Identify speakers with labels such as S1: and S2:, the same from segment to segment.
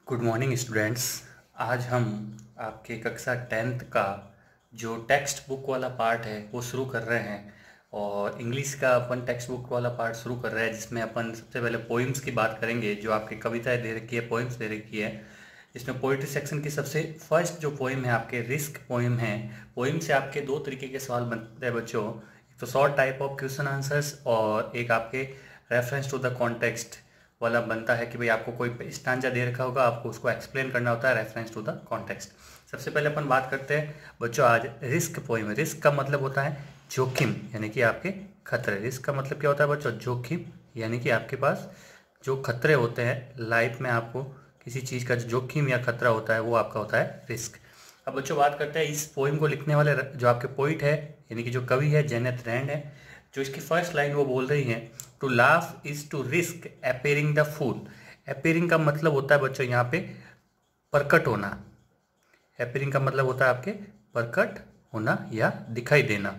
S1: Good morning students. आज हम आपके कक्षा 10th का जो टेक्स्ट बुक वाला पार्ट है वो शुरू कर रहे हैं। और इंग्लिश का अपन टेक्स्ट बुक वाला पार्ट शुरू कर रहे हैं, जिसमें अपन सबसे पहले पोइम्स की बात करेंगे। जो आपकी कविताएं दे रखी है, पोइम्स दे रखी है। इसमें पोइट्री सेक्शन की सबसे फर्स्ट जो पोइम है आपके रिस्क पोइम है। पोइम से आपके दो तरीके के सवाल बनते हैं बच्चों। एक तो short type of question answers और एक आपके रेफरेंस टू द कॉन्टेक्स्ट वाला बनता है कि भाई आपको कोई स्टांजा दे रखा होगा, आपको उसको एक्सप्लेन करना होता है रेफरेंस टू द कॉन्टेक्स्ट। सबसे पहले अपन बात करते हैं बच्चों आज रिस्क पोइम। रिस्क का मतलब होता है जोखिम, यानी कि आपके खतरे। रिस्क का मतलब क्या होता है बच्चों? जोखिम, यानी कि आपके पास जो खतरे होते हैं लाइफ में, आपको किसी चीज़ का जोखिम या खतरा होता है वो आपका होता है रिस्क। अब बच्चों बात करते हैं इस पोइम को लिखने वाले जो आपके पोइट है, यानी कि जो कवि है जेनेट रैंड है। जो इसकी फर्स्ट लाइन वो बोल रही है, to laugh is to risk appearing the fool. Appearing का मतलब होता है बच्चों यहाँ पे प्रकट होना। अपेयरिंग का मतलब होता है आपके प्रकट होना या दिखाई देना।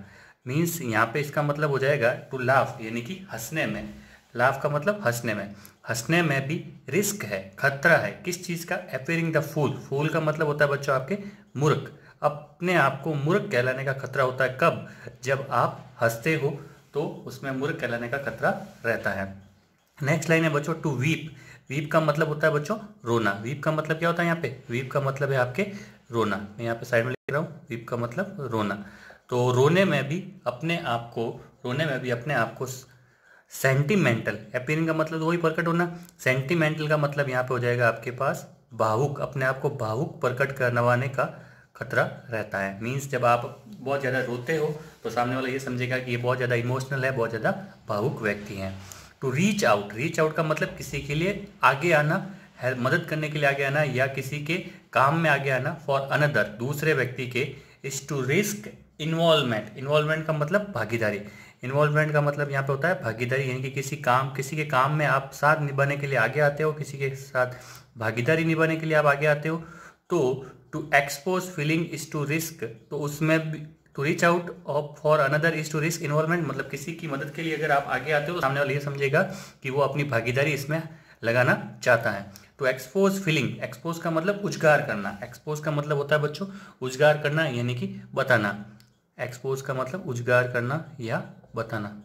S1: मीन्स यहाँ पे इसका मतलब हो जाएगा टू लाफ, यानी कि हंसने में। लाफ का मतलब हंसने में। हंसने में भी रिस्क है, खतरा है। किस चीज़ का? अपेयरिंग द फूल। फूल का मतलब होता है बच्चों आपके मूर्ख। अपने आप को मूर्ख कहलाने का खतरा होता है कब? जब आप हंसते हो तो उसमें मूर्ख कहलाने का खतरा रहता है। नेक्स्ट लाइन है बच्चों टू वीप। वीप का मतलब होता है बच्चों रोना। वीप का मतलब क्या होता है यहाँ पे? वीप का मतलब है आपके रोना। मैं यहाँ पे साइड में लिख रहा हूँ, वीप का मतलब रोना। तो रोने में भी अपने आप को सेंटिमेंटल। अपीयरिंग का मतलब वही प्रकट होना। सेंटिमेंटल का मतलब यहाँ पे हो जाएगा आपके पास भावुक। अपने आप को भावुक प्रकट करवाने का खतरा रहता है। मीन्स जब आप बहुत ज़्यादा रोते हो तो सामने वाला ये समझेगा कि ये बहुत ज़्यादा इमोशनल है, बहुत ज़्यादा भावुक व्यक्ति हैं। To reach out. Reach out का मतलब किसी के लिए आगे आना, मदद करने के लिए आगे आना या किसी के काम में आगे आना। फॉर अनदर, दूसरे व्यक्ति के। Is to risk involvement. Involvement का मतलब भागीदारी। इन्वॉल्वमेंट का मतलब यहाँ पे होता है भागीदारी, यानी कि किसी के काम में आप साथ निभाने के लिए आगे आते हो, किसी के साथ भागीदारी निभाने के लिए आप आगे आते हो। तो to expose feeling is to risk, तो उसमें to reach out of for another is to risk involvement. मतलब किसी की मदद के लिए अगर आप आगे आते हो तो सामने वाला ये समझेगा कि वो अपनी भागीदारी इसमें लगाना चाहता है। To expose feeling. एक्सपोज का मतलब उजागर करना। एक्सपोज का मतलब होता है बच्चों उजागर करना, यानी कि बताना। एक्सपोज का मतलब उजागर करना या बताना,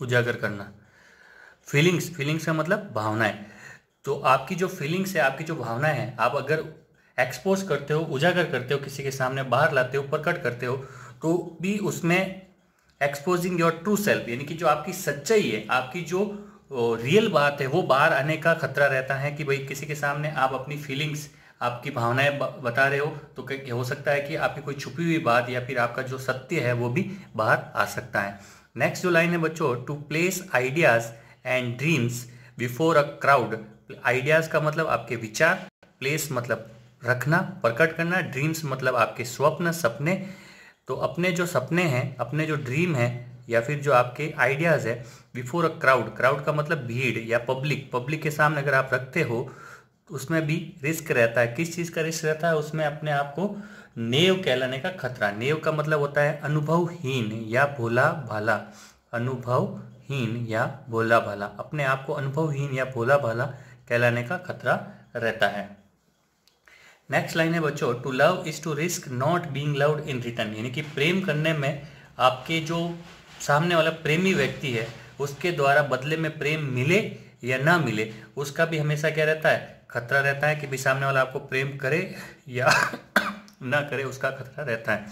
S1: उजागर करना। फीलिंग्स का मतलब भावनाएं। तो आपकी जो फीलिंग्स है, आपकी जो भावनाएं हैं, आप अगर एक्सपोज करते हो, उजागर करते हो, किसी के सामने बाहर लाते हो, प्रकट करते हो, तो भी उसमें एक्सपोजिंग योर ट्रू सेल्फ, यानी कि जो आपकी सच्चाई है, आपकी जो रियल बात है वो बाहर आने का खतरा रहता है। कि भाई किसी के सामने आप अपनी फीलिंग्स, आपकी भावनाएं बता रहे हो तो हो सकता है कि आपकी कोई छुपी हुई बात या फिर आपका जो सत्य है वो भी बाहर आ सकता है। नेक्स्ट जो लाइन है बच्चों, to place ideas and dreams before a crowd. Ideas का मतलब आपके विचार, प्लेस मतलब रखना, प्रकट करना, ड्रीम्स मतलब आपके स्वप्न, सपने। तो अपने जो सपने हैं, अपने जो ड्रीम है या फिर जो आपके आइडियाज है बिफोर अ क्राउड। क्राउड का मतलब भीड़ या पब्लिक के सामने अगर आप रखते हो तो उसमें भी रिस्क रहता है। किस चीज़ का रिस्क रहता है? उसमें अपने आप को नेव कहलाने का खतरा। नेव का मतलब होता है अनुभवहीन या भोला भाला। अनुभवहीन या भोला भाला, अपने आप को अनुभवहीन या भोला भाला कहलाने का खतरा रहता है। नेक्स्ट लाइन है बच्चों, to love is to risk not being loved in return. यानी कि प्रेम करने में आपके जो सामने वाला प्रेमी व्यक्ति है उसके द्वारा बदले में प्रेम मिले या ना मिले, उसका भी हमेशा क्या रहता है? खतरा रहता है कि भी सामने वाला आपको प्रेम करे या ना करे, उसका खतरा रहता है।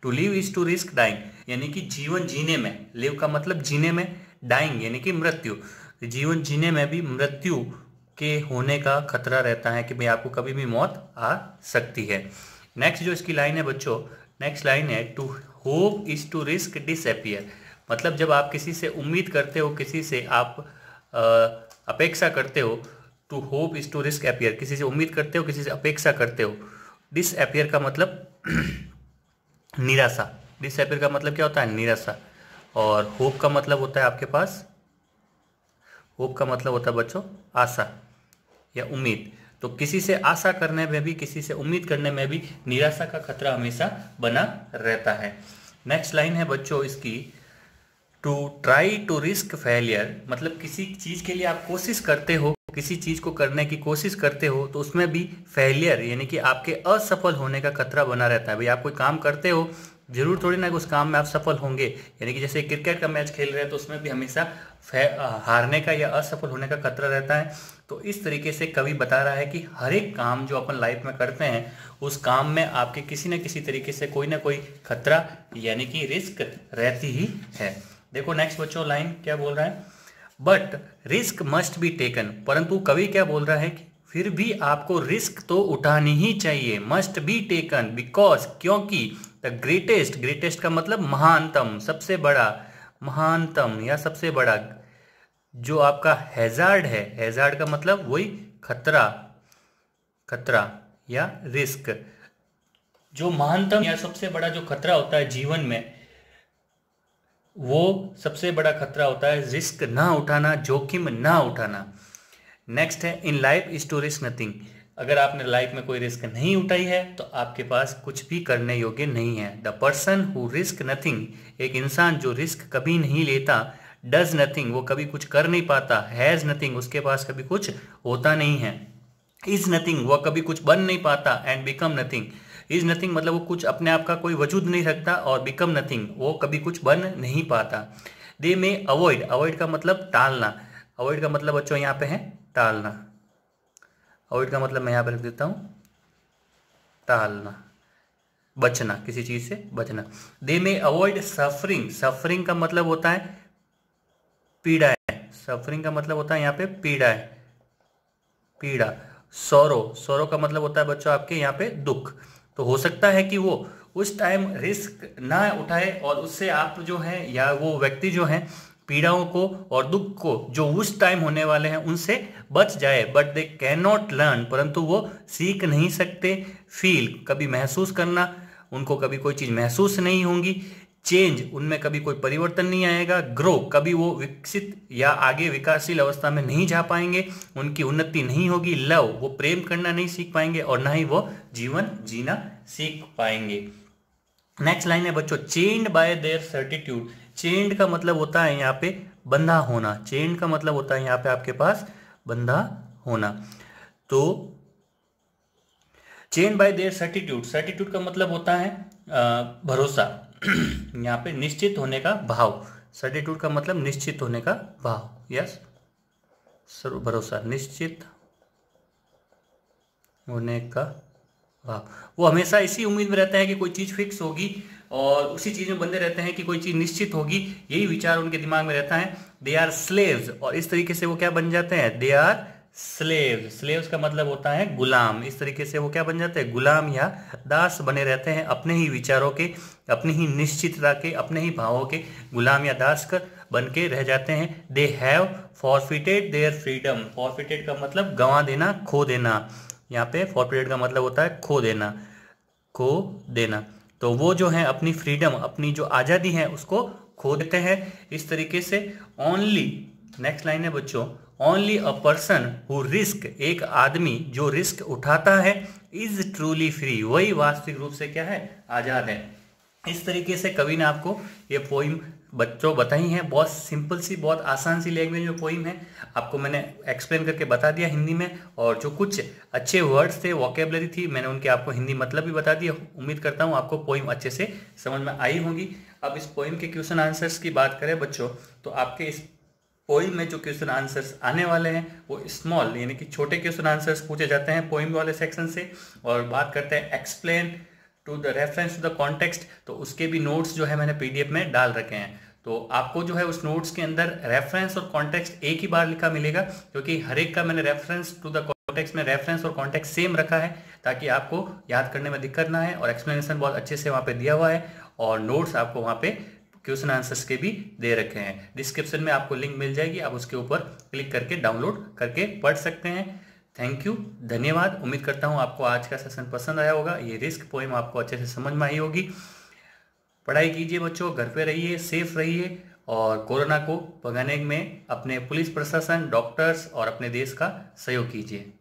S1: To live is to risk dying, यानी कि जीवन जीने में। लिव का मतलब जीने में, डाइंग यानी कि मृत्यु। जीवन जीने में भी मृत्यु के होने का खतरा रहता है कि भाई आपको कभी भी मौत आ सकती है। नेक्स्ट जो इसकी लाइन है बच्चों, नेक्स्ट लाइन है to hope is to risk disappear. मतलब जब आप किसी से उम्मीद करते हो, किसी से आप अपेक्षा करते हो, to hope is to risk appear. किसी से उम्मीद करते हो, किसी से अपेक्षा करते हो। डिसअपियर का मतलब निराशा। डिसअपियर का मतलब क्या होता है? निराशा। और होप का मतलब होता है आपके पास, होप का मतलब होता है बच्चों आशा या उम्मीद। तो किसी से आशा करने में भी, किसी से उम्मीद करने में भी निराशा का खतरा हमेशा बना रहता है। नेक्स्ट लाइन है बच्चों इसकी, to try to risk failure, मतलब किसी चीज़ के लिए आप कोशिश करते हो, किसी चीज़ को करने की कोशिश करते हो तो उसमें भी फेलियर यानी कि आपके असफल होने का खतरा बना रहता है। भाई आप कोई काम करते हो, जरूर थोड़ी ना कि उस काम में आप सफल होंगे, यानी कि जैसे क्रिकेट का मैच खेल रहे हैं तो उसमें भी हमेशा हारने का या असफल होने का खतरा रहता है। तो इस तरीके से कवि बता रहा है कि हर एक काम जो अपन लाइफ में करते हैं उस काम में आपके किसी न किसी तरीके से कोई ना कोई खतरा यानी कि रिस्क रहती ही है। देखो नेक्स्ट बच्चों लाइन क्या बोल रहा है, but risk must be taken, परंतु कवि क्या बोल रहा है कि फिर भी आपको रिस्क तो उठानी ही चाहिए, मस्ट बी टेकन बिकॉज, क्योंकि द ग्रेटेस्ट, ग्रेटेस्ट का मतलब महानतम, सबसे बड़ा, महानतम या सबसे बड़ा जो आपका हैजार्ड है, हैजार्ड का मतलब वही खतरा, खतरा या रिस्क, जो महानतम या सबसे बड़ा जो खतरा होता है जीवन में, वो सबसे बड़ा खतरा होता है रिस्क ना उठाना, जोखिम ना उठाना। नेक्स्ट है in life is to risk nothing, अगर आपने लाइफ में कोई रिस्क नहीं उठाई है तो आपके पास कुछ भी करने योग्य नहीं है। The person who risk nothing, एक इंसान जो रिस्क कभी नहीं लेता, डज नथिंग, वो कभी कुछ कर नहीं पाता, हैज नथिंग, उसके पास कभी कुछ होता नहीं है, इज नथिंग, वो कभी कुछ बन नहीं पाता, and become nothing, is nothing मतलब वो कुछ अपने आप का कोई वजूद नहीं रखता, और बिकम नथिंग वो कभी कुछ बन नहीं पाता। दे में अवॉइड, अवॉइड का मतलब टालना, अवॉइड का मतलब बच्चों यहाँ पे है टालना, अवॉइड का मतलब मैं यहाँ पे लिख देता हूँ टालना, बचना, किसी चीज से बचना। दे में अवॉइड सफरिंग, सफरिंग का मतलब होता है पीड़ा है, सफरिंग का मतलब होता है यहाँ पे पीड़ा है, पीड़ा। सौरो, सौरो का मतलब होता है बच्चों आपके यहाँ पे दुख। तो हो सकता है कि वो उस टाइम रिस्क ना उठाए और उससे आप जो है या वो व्यक्ति जो है पीड़ाओं को और दुख को जो उस टाइम होने वाले हैं उनसे बच जाए, but they can not learn, परंतु वो सीख नहीं सकते। फील, कभी महसूस करना, उनको कभी कोई चीज़ महसूस नहीं होंगी। चेंज, उनमें कभी कोई परिवर्तन नहीं आएगा। ग्रो, कभी वो विकसित या आगे विकासशील अवस्था में नहीं जा पाएंगे, उनकी उन्नति नहीं होगी। लव, वो प्रेम करना नहीं सीख पाएंगे और ना ही वो जीवन जीना सीख पाएंगे। नेक्स्ट लाइन है बच्चों, chained bye there certitude, chained का मतलब होता है यहाँ पे बंधा होना, चेन्ड का मतलब होता है यहाँ पे आपके पास बंधा होना। तो chained bye there certitude, certitude का मतलब होता है भरोसा, यहाँ पे निश्चित होने का भाव, सर्टिट्यूड का मतलब निश्चित होने का भाव, यस सर, भरोसा, निश्चित होने का भाव। वो हमेशा इसी उम्मीद में रहते हैं कि कोई चीज़ फिक्स होगी और उसी चीज़ में बंधे रहते हैं कि कोई चीज़ निश्चित होगी, यही विचार उनके दिमाग में रहता है। दे आर स्लेव्स, और इस तरीके से वो क्या बन जाते हैं, दे आर स्लेव्स, स्लेव्स का मतलब होता है गुलाम, इस तरीके से वो क्या बन जाते हैं, गुलाम या दास बने रहते हैं, अपने ही विचारों के, अपनी ही निश्चितता के, अपने ही भावों के गुलाम या दास कर बन के रह जाते हैं। They have forfeited their freedom, forfeited का मतलब गंवा देना, खो देना, यहाँ पे फॉरफिटेड का मतलब होता है खो देना, खो देना। तो वो जो है अपनी फ्रीडम, अपनी जो आज़ादी है उसको खो देते हैं इस तरीके से। ओनली, नेक्स्ट लाइन है बच्चों, only a person who risk, एक आदमी जो रिस्क उठाता है, इज ट्रूली फ्री, वही वास्तविक रूप से क्या है, आज़ाद है। इस तरीके से कवि ने आपको ये पोइम बच्चों बताई हैं, बहुत सिंपल सी, बहुत आसान सी लैंग्वेज में पोइम है, आपको मैंने एक्सप्लेन करके बता दिया हिंदी में, और जो कुछ अच्छे वर्ड्स थे, वोकेबलरी थी, मैंने उनके आपको हिंदी मतलब भी बता दिया। उम्मीद करता हूँ आपको पोइम अच्छे से समझ में आई होगी। अब इस पोइम के क्वेश्चन आंसर्स की बात करें बच्चों, तो आपके इस पोइम में जो क्वेश्चन आंसर्स आने वाले हैं वो स्मॉल यानी कि छोटे क्वेश्चन आंसर्स पूछे जाते हैं पोइम वाले सेक्शन से। और बात करते हैं explain to the reference to the context, तो उसके भी नोट्स जो है मैंने पीडीएफ में डाल रखे हैं। तो आपको जो है उस नोट्स के अंदर रेफरेंस और कॉन्टेक्स्ट एक ही बार लिखा मिलेगा, क्योंकि हर एक का मैंने रेफरेंस टू द कॉन्टेक्स्ट में रेफरेंस और कॉन्टेक्स्ट सेम रखा है, ताकि आपको याद करने में दिक्कत ना है। और एक्सप्लेनेशन बहुत अच्छे से वहाँ पे दिया हुआ है, और नोट्स आपको वहाँ पे क्वेश्चन आंसर्स के भी दे रखे हैं। डिस्क्रिप्शन में आपको लिंक मिल जाएगी, आप उसके ऊपर क्लिक करके डाउनलोड करके पढ़ सकते हैं। थैंक यू, धन्यवाद। उम्मीद करता हूँ आपको आज का सेशन पसंद आया होगा, ये रिस्क पोएम आपको अच्छे से समझ में आई होगी। पढ़ाई कीजिए बच्चों, घर पे रहिए, सेफ रहिए, और कोरोना को भगाने में अपने पुलिस प्रशासन, डॉक्टर्स और अपने देश का सहयोग कीजिए।